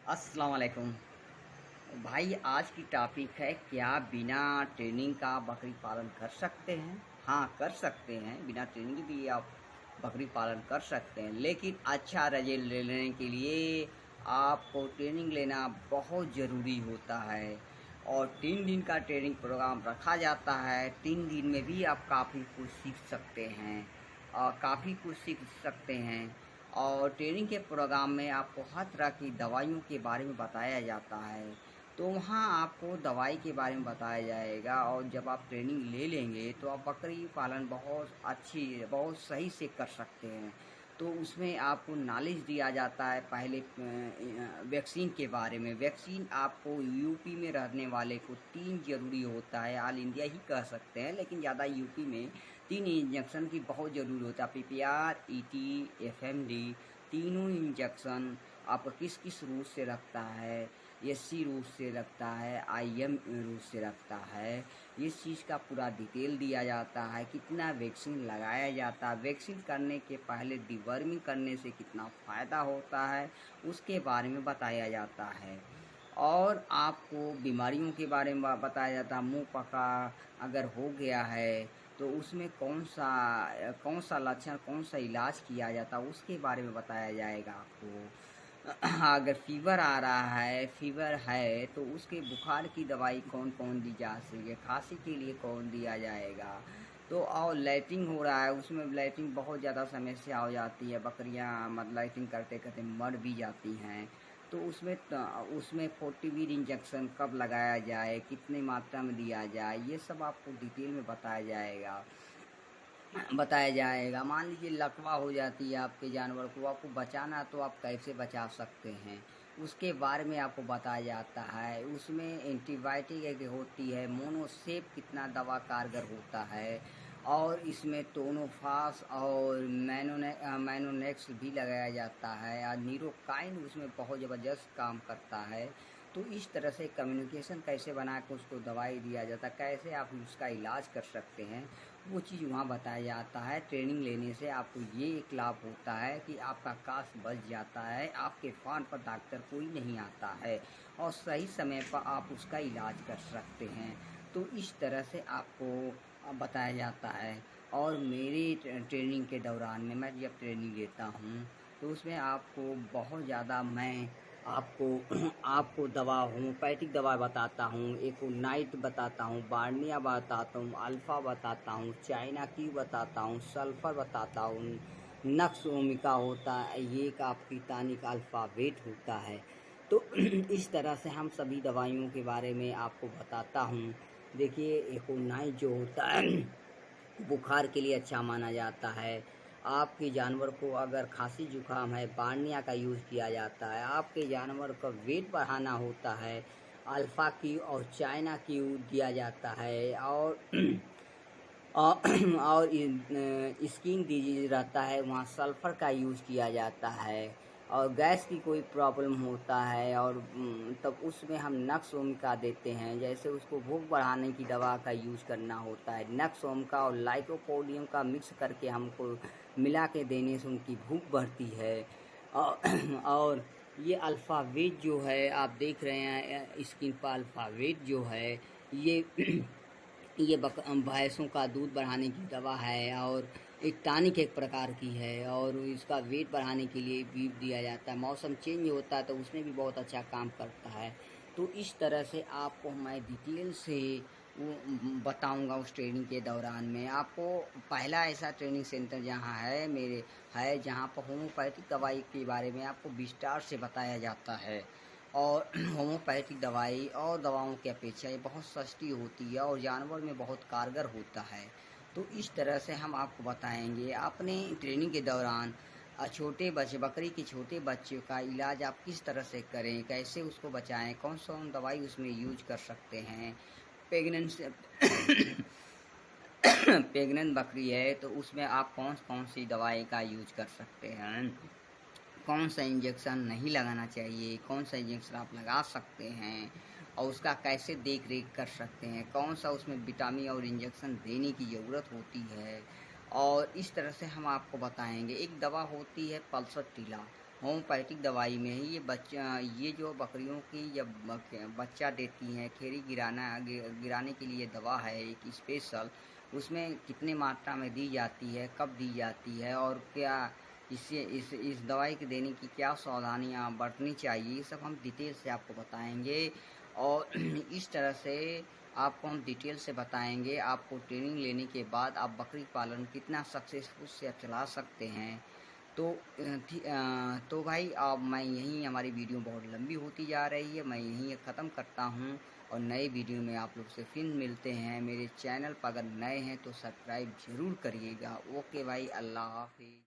अस्सलाम वालेकुम भाई। आज की टॉपिक है, क्या बिना ट्रेनिंग का बकरी पालन कर सकते हैं? हाँ, कर सकते हैं। बिना ट्रेनिंग भी आप बकरी पालन कर सकते हैं, लेकिन अच्छा रिजल्ट लेने के लिए आपको ट्रेनिंग लेना बहुत ज़रूरी होता है। और 3 दिन का ट्रेनिंग प्रोग्राम रखा जाता है। 3 दिन में भी आप काफ़ी कुछ सीख सकते हैं और काफ़ी कुछ सीख सकते हैं। और ट्रेनिंग के प्रोग्राम में आपको हर तरह की दवाइयों के बारे में बताया जाता है। तो वहाँ आपको दवाई के बारे में बताया जाएगा, और जब आप ट्रेनिंग ले लेंगे तो आप बकरी पालन बहुत सही से कर सकते हैं। तो उसमें आपको नॉलेज दिया जाता है पहले वैक्सीन के बारे में। वैक्सीन आपको यूपी में रहने वाले को 3 ज़रूरी होता है। ऑल इंडिया ही कह सकते हैं, लेकिन ज़्यादा यूपी में 3 इंजेक्शन की बहुत ज़रूरी होता है। पीपीआर, ईटी, एफएमडी, तीनों इंजेक्शन आपको किस किस रूट से रखता है। एससी रूट से रखता है, आईएम रूट से रखता है। इस चीज़ का पूरा डिटेल दिया जाता है, कितना वैक्सीन लगाया जाता है, वैक्सीन करने के पहले डिवर्मिंग करने से कितना फ़ायदा होता है, उसके बारे में बताया जाता है। और आपको बीमारियों के बारे में बताया जाता है। मुंह पका अगर हो गया है तो उसमें कौन सा लक्षण, कौन सा इलाज किया जाता है, उसके बारे में बताया जाएगा आपको। अगर फीवर है तो उसके बुखार की दवाई कौन कौन दी जा सकती है, खांसी के लिए कौन दिया जाएगा। तो और लैट्रिन हो रहा है, उसमें लैट्रिन बहुत ज़्यादा समस्या हो जाती है। बकरियां मतलब लैट्रिन करते करते मर भी जाती हैं। तो उसमें फोर्टिविर इंजेक्शन कब लगाया जाए, कितनी मात्रा में दिया जाए, ये सब आपको डिटेल में बताया जाएगा। मान लीजिए लकवा हो जाती है आपके जानवर को, आपको बचाना, तो आप कैसे बचा सकते हैं, उसके बारे में आपको बताया जाता है। उसमें एंटीबायोटिक एक होती है, मोनोसेप कितना दवा कारगर होता है, और इसमें टोनोफास और मैनोनेक्स भी लगाया जाता है, और नीरोकाइन उसमें बहुत ज़बरदस्त काम करता है। तो इस तरह से कम्युनिकेशन कैसे बना के उसको दवाई दिया जाता है, कैसे आप उसका इलाज कर सकते हैं, वो चीज़ वहाँ बताया जाता है। ट्रेनिंग लेने से आपको ये एक लाभ होता है कि आपका कास्ट बच जाता है, आपके फार्म पर डॉक्टर कोई नहीं आता है, और सही समय पर आप उसका इलाज कर सकते हैं। तो इस तरह से आपको बताया जाता है। और मेरी ट्रेनिंग के दौरान में, मैं जब ट्रेनिंग लेता हूँ तो उसमें आपको बहुत ज़्यादा मैं आपको आपको दवा, होम्योपैथिक दवा बताता हूँ, एकोनाइट बताता हूँ, बार्निया बताता हूँ, अल्फ़ा बताता हूँ, चाइना की बताता हूँ, सल्फ़र बताता हूँ, नक्स ओमिका होता है, ये एक आपकी टानिक अल्फ़ावेट होता है। तो इस तरह से हम सभी दवाइयों के बारे में आपको बताता हूँ। देखिए, एकोनाइट जो होता है बुखार के लिए अच्छा माना जाता है। आपके जानवर को अगर खांसी जुकाम है, बार्निया का यूज़ किया जाता है। आपके जानवर का वेट बढ़ाना होता है, अल्फ़ा की और चाइना की दिया जाता है। और और स्किन डिजीज रहता है, वहाँ सल्फ़र का यूज़ किया जाता है। और गैस की कोई प्रॉब्लम होता है, और तब उसमें हम नक्स ओमिका देते हैं। जैसे उसको भूख बढ़ाने की दवा का यूज़ करना होता है, नक्स ओमिका और लाइकोपोडियम का मिक्स करके हमको मिला के देने से उनकी भूख बढ़ती है। और ये अल्फ़ावेट जो है आप देख रहे हैं स्किन पर, अल्फ़ावेट जो है ये ये भैंसों का दूध बढ़ाने की दवा है, और एक टॉनिक एक प्रकार की है, और इसका वेट बढ़ाने के लिए भी दिया जाता है। मौसम चेंज होता है तो उसमें भी बहुत अच्छा काम करता है। तो इस तरह से आपको मैं डिटेल से वो बताऊंगा उस ट्रेनिंग के दौरान में। आपको पहला ऐसा ट्रेनिंग सेंटर जहाँ पर होम्योपैथिक दवाई के बारे में आपको विस्तार से बताया जाता है। और होम्योपैथिक दवाई और दवाओं की अपेक्षा ये बहुत सस्ती होती है और जानवर में बहुत कारगर होता है। तो इस तरह से हम आपको बताएंगे अपने ट्रेनिंग के दौरान। छोटे बच्चे, बकरी के छोटे बच्चे का इलाज आप किस तरह से करें, कैसे उसको बचाएं, कौन सा दवाई उसमें यूज कर सकते हैं। प्रेगनेंट प्रेगनेंट बकरी है तो उसमें आप कौन कौन सी दवाई का यूज कर सकते हैं, कौन सा इंजेक्शन नहीं लगाना चाहिए, कौन सा इंजेक्शन आप लगा सकते हैं, और उसका कैसे देख रेख कर सकते हैं, कौन सा उसमें विटामिन और इंजेक्शन देने की ज़रूरत होती है। और इस तरह से हम आपको बताएंगे। एक दवा होती है पल्सर टीला, होम्योपैथिक दवाई में ही ये जो बकरियों की जब बच्चा देती हैं, खेरी गिराने के लिए दवा है एक स्पेशल, उसमें कितने मात्रा में दी जाती है, कब दी जाती है और क्या इससे इस दवाई के देने की क्या सावधानियाँ बरतनी चाहिए, ये सब हम डिटेल से आपको बताएंगे। और इस तरह से आपको हम डिटेल से बताएंगे। आपको ट्रेनिंग लेने के बाद आप बकरी पालन कितना सक्सेसफुल से चला सकते हैं। तो भाई अब मैं यहीं, हमारी वीडियो बहुत लंबी होती जा रही है, मैं यहीं ख़त्म करता हूँ और नए वीडियो में आप लोग से फिर मिलते हैं। मेरे चैनल पर अगर नए हैं तो सब्सक्राइब ज़रूर करिएगा। ओके भाई, अल्लाह हाफिज़।